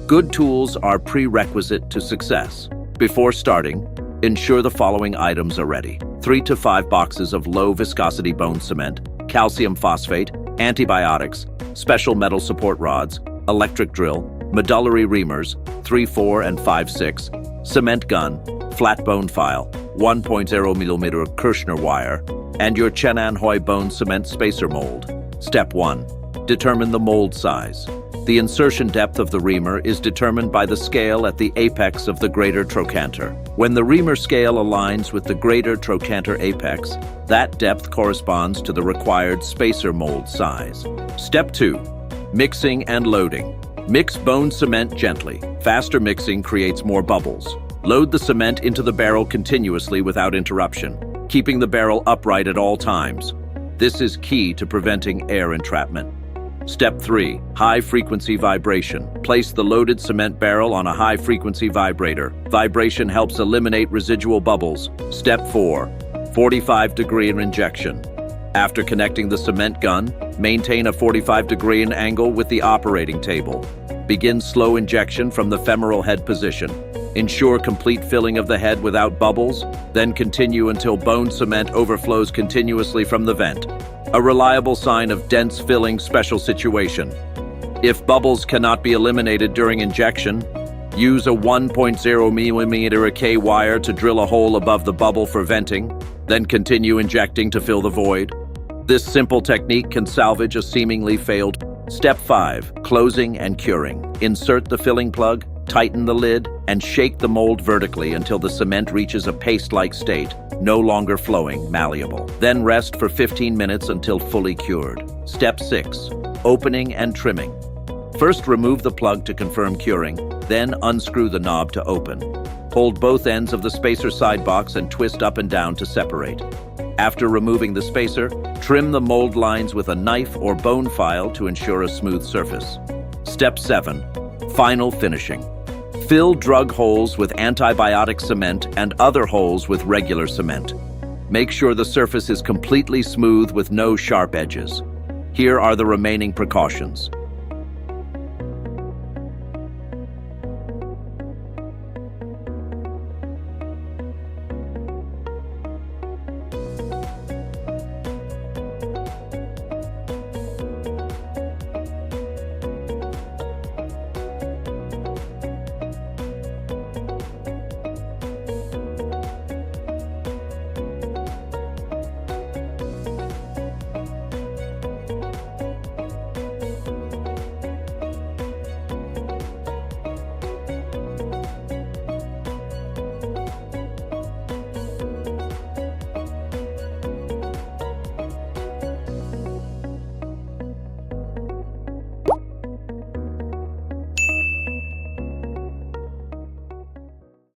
Good tools are prerequisite to success. Before starting, ensure the following items are ready. 3 to 5 boxes of low-viscosity bone cement, calcium phosphate, antibiotics, special metal support rods, electric drill, medullary reamers, 3/4 and 5/6, cement gun, flat bone file, 1.0 mm Kirschner wire, and your ChenAnHui bone cement spacer mold. Step 1. Determine the mold size. The insertion depth of the reamer is determined by the scale at the apex of the greater trochanter. When the reamer scale aligns with the greater trochanter apex, that depth corresponds to the required spacer mold size. Step 2. Mixing and loading. Mix bone cement gently. Faster mixing creates more bubbles. Load the cement into the barrel continuously without interruption, keeping the barrel upright at all times. This is key to preventing air entrapment. Step 3. High-frequency vibration. Place the loaded cement barrel on a high-frequency vibrator. Vibration helps eliminate residual bubbles. Step 4. 45-degree injection. After connecting the cement gun, maintain a 45-degree angle with the operating table. Begin slow injection from the femoral head position. Ensure complete filling of the head without bubbles, then continue until bone cement overflows continuously from the vent. A reliable sign of dense filling special situation. If bubbles cannot be eliminated during injection, use a 1.0 mm K wire to drill a hole above the bubble for venting, then continue injecting to fill the void. This simple technique can salvage a seemingly failed. Step 5. Closing and curing. Insert the filling plug, tighten the lid, and shake the mold vertically until the cement reaches a paste-like state, no longer flowing, malleable. Then rest for 15 minutes until fully cured. Step 6. Opening and trimming. First, remove the plug to confirm curing, then unscrew the knob to open. Hold both ends of the spacer side box and twist up and down to separate. After removing the spacer, trim the mold lines with a knife or bone file to ensure a smooth surface. Step 7. Final finishing. Fill drug holes with antibiotic cement and other holes with regular cement. Make sure the surface is completely smooth with no sharp edges. Here are the remaining precautions.